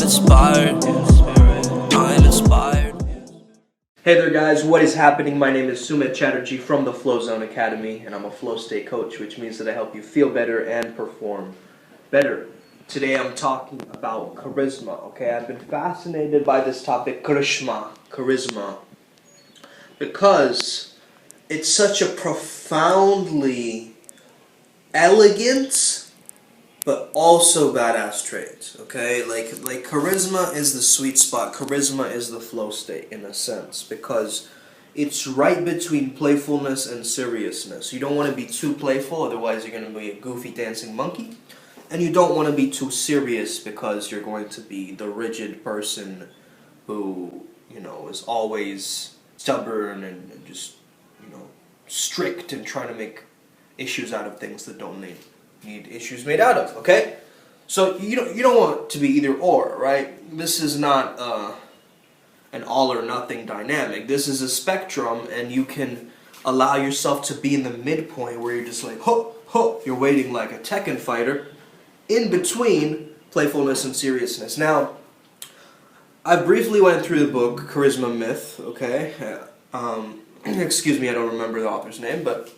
inspired. I'm inspired. Hey there guys, what is happening? My name is Sumit Chatterjee from the Flow Zone Academy, and I'm a flow state coach, which means that I help you feel better and perform better. Today I'm talking about charisma, okay? I've been fascinated by this topic, charisma, because it's such a profoundly elegant but also badass trait, okay? Like charisma is the sweet spot. Charisma is the flow state in a sense, because it's right between playfulness and seriousness. You don't want to be too playful, otherwise you're going to be a goofy dancing monkey. And you don't want to be too serious, because you're going to be the rigid person who, is always stubborn and just, strict and trying to make issues out of things that don't need issues made out of, okay? So you don't want to be either or, right? This is not an all or nothing dynamic. This is a spectrum, and you can allow yourself to be in the midpoint where you're just like, you're waiting like a Tekken fighter, in between playfulness and seriousness. Now, I briefly went through the book, Charisma Myth, okay? Excuse me, I don't remember the author's name, but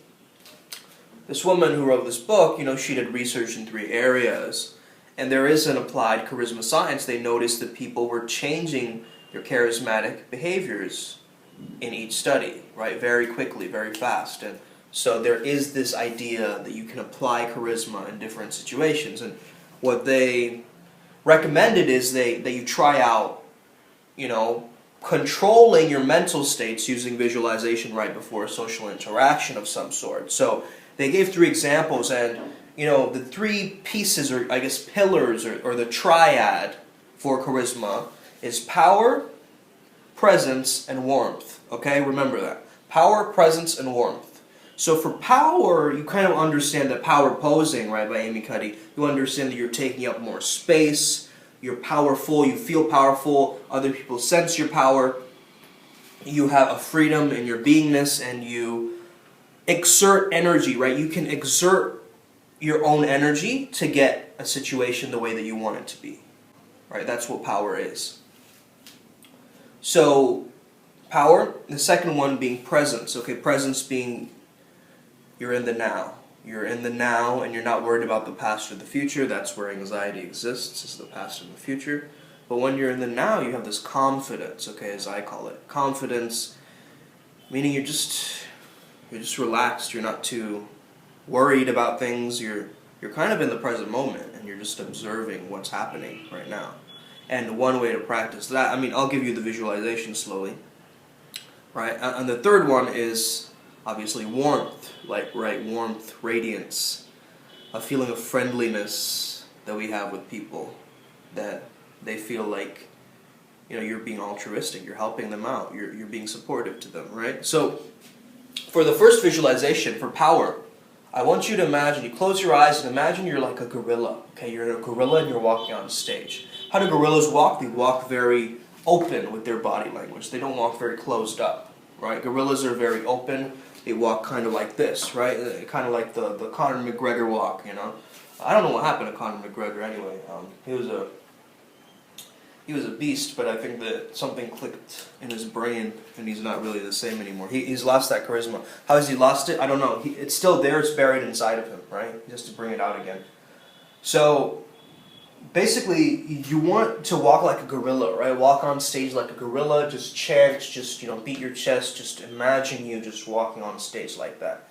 this woman who wrote this book, she did research in 3 areas, and there is an applied charisma science. They noticed that people were changing their charismatic behaviors in each study, right? Very quickly, very fast. And so there is this idea that you can apply charisma in different situations. And what they recommended is that you try out, controlling your mental states using visualization right before a social interaction of some sort. So they gave 3 examples, and the 3 pieces, or I guess pillars, or the triad for charisma is power, presence, and warmth. Okay, remember that. Power, presence, and warmth. So for power, you kind of understand the power posing, right, by Amy Cuddy. You understand that you're taking up more space, you're powerful, you feel powerful, other people sense your power, you have a freedom in your beingness, and you exert energy, right? You can exert your own energy to get a situation the way that you want it to be, right? That's what power is. So, power, the second one being presence, okay? Presence being you're in the now. You're in the now, and you're not worried about the past or the future. That's where anxiety exists, is the past and the future. But when you're in the now, you have this confidence, okay, as I call it. Confidence, meaning you're just relaxed. You're not too worried about things. You're kind of in the present moment, and you're just observing what's happening right now. And one way to practice that, I'll give you the visualization slowly, right? And the third one is obviously warmth, warmth, radiance, a feeling of friendliness that we have with people, that they feel like, you're being altruistic, you're helping them out, you're being supportive to them, right? So, for the first visualization, for power, I want you to imagine, you close your eyes and imagine you're like a gorilla, okay? You're a gorilla and you're walking on stage. How do gorillas walk? They walk very open with their body language. They don't walk very closed up, right? Gorillas are very open. They walk kind of like this, right? Kind of like the Conor McGregor walk, I don't know what happened to Conor McGregor anyway. He was a beast, but I think that something clicked in his brain, and he's not really the same anymore. He's lost that charisma. How has he lost it? I don't know. It's still there. It's buried inside of him, right? He has to bring it out again. So, basically, you want to walk like a gorilla, right? Walk on stage like a gorilla. Just chant. Just beat your chest. Just imagine you just walking on stage like that.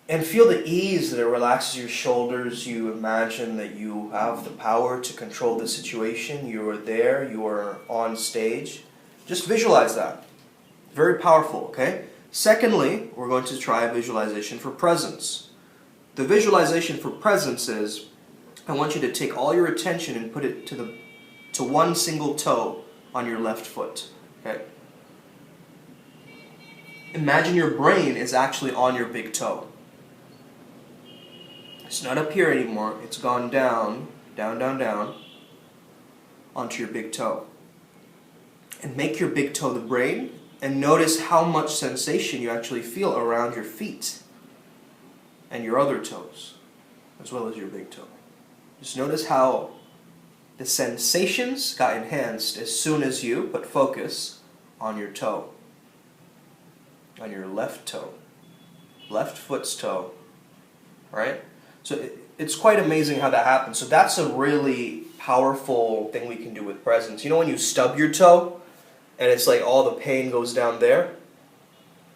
And feel the ease that it relaxes your shoulders. You imagine that you have the power to control the situation. You are there. You are on stage. Just visualize that. Very powerful, okay? Secondly, we're going to try a visualization for presence. The visualization for presence is, I want you to take all your attention and put it to one single toe on your left foot, okay? Imagine your brain is actually on your big toe. It's not up here anymore. It's gone down, down, down, down, onto your big toe. And make your big toe the brain, and notice how much sensation you actually feel around your feet and your other toes, as well as your big toe. Just notice how the sensations got enhanced as soon as you put focus on your toe, on your left toe, left foot's toe, right? So it's quite amazing how that happens. So that's a really powerful thing we can do with presence. You know when you stub your toe and it's like all the pain goes down there?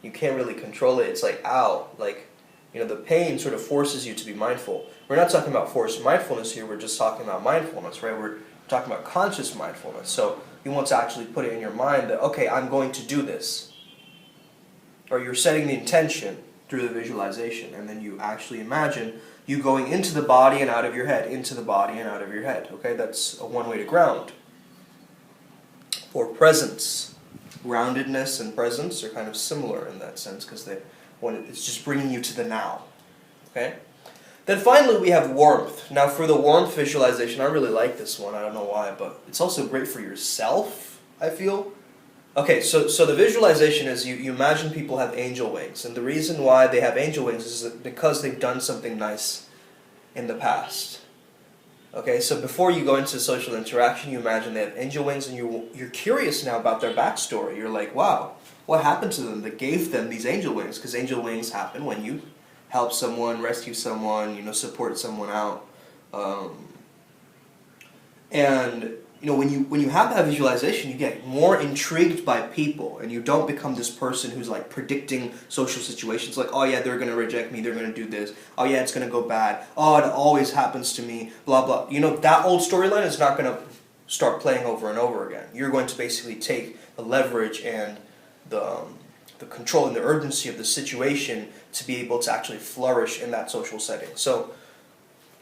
You can't really control it. It's like, ow. Like, you know, the pain sort of forces you to be mindful. We're not talking about forced mindfulness here. We're just talking about mindfulness, right? We're talking about conscious mindfulness. So you want to actually put it in your mind that, okay, I'm going to do this. Or you're setting the intention through the visualization, and then you actually imagine you going into the body and out of your head, into the body and out of your head. Okay, that's one way to ground. For presence, groundedness and presence are kind of similar in that sense because it's just bringing you to the now. Okay. Then finally we have warmth. Now for the warmth visualization, I really like this one. I don't know why, but it's also great for yourself, I feel. Okay, so the visualization is you imagine people have angel wings, and the reason why they have angel wings is because they've done something nice in the past. Okay, so before you go into social interaction, you imagine they have angel wings, and you're curious now about their backstory. You're like, wow, what happened to them that gave them these angel wings? Because angel wings happen when you help someone, rescue someone, you know, support someone out, and you know, when you have that visualization, you get more intrigued by people, and you don't become this person who's like predicting social situations, like, oh yeah, they're going to reject me, they're going to do this, oh yeah, it's going to go bad, oh, it always happens to me, blah, blah. You know, that old storyline is not going to start playing over and over again. You're going to basically take the leverage and the control and the urgency of the situation to be able to actually flourish in that social setting. So,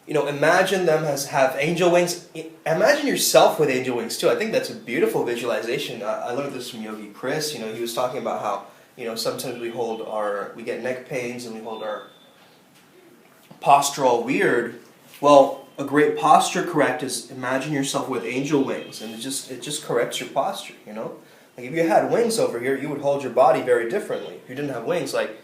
you know, imagine them have angel wings. Imagine yourself with angel wings too. I think that's a beautiful visualization. I learned this from Yogi Chris. You know, he was talking about how, you know, sometimes we get neck pains and we hold our posture all weird. Well, a great posture correct is imagine yourself with angel wings, and it just corrects your posture. You know, like if you had wings over here, you would hold your body very differently. If you didn't have wings, like,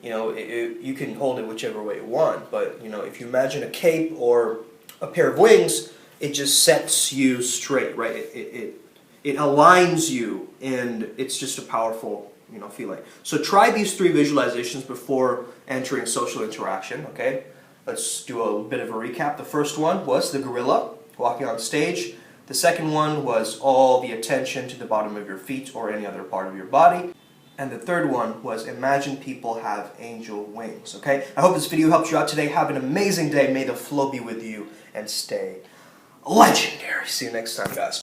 you know, you can hold it whichever way you want, but, you know, if you imagine a cape or a pair of wings, it just sets you straight, right? It aligns you, and it's just a powerful, you know, feeling. So try these 3 visualizations before entering social interaction, okay? Let's do a bit of a recap. The first one was the gorilla walking on stage. The second one was all the attention to the bottom of your feet or any other part of your body. And the third one was imagine people have angel wings, okay? I hope this video helped you out today. Have an amazing day. May the flow be with you and stay legendary. See you next time, guys.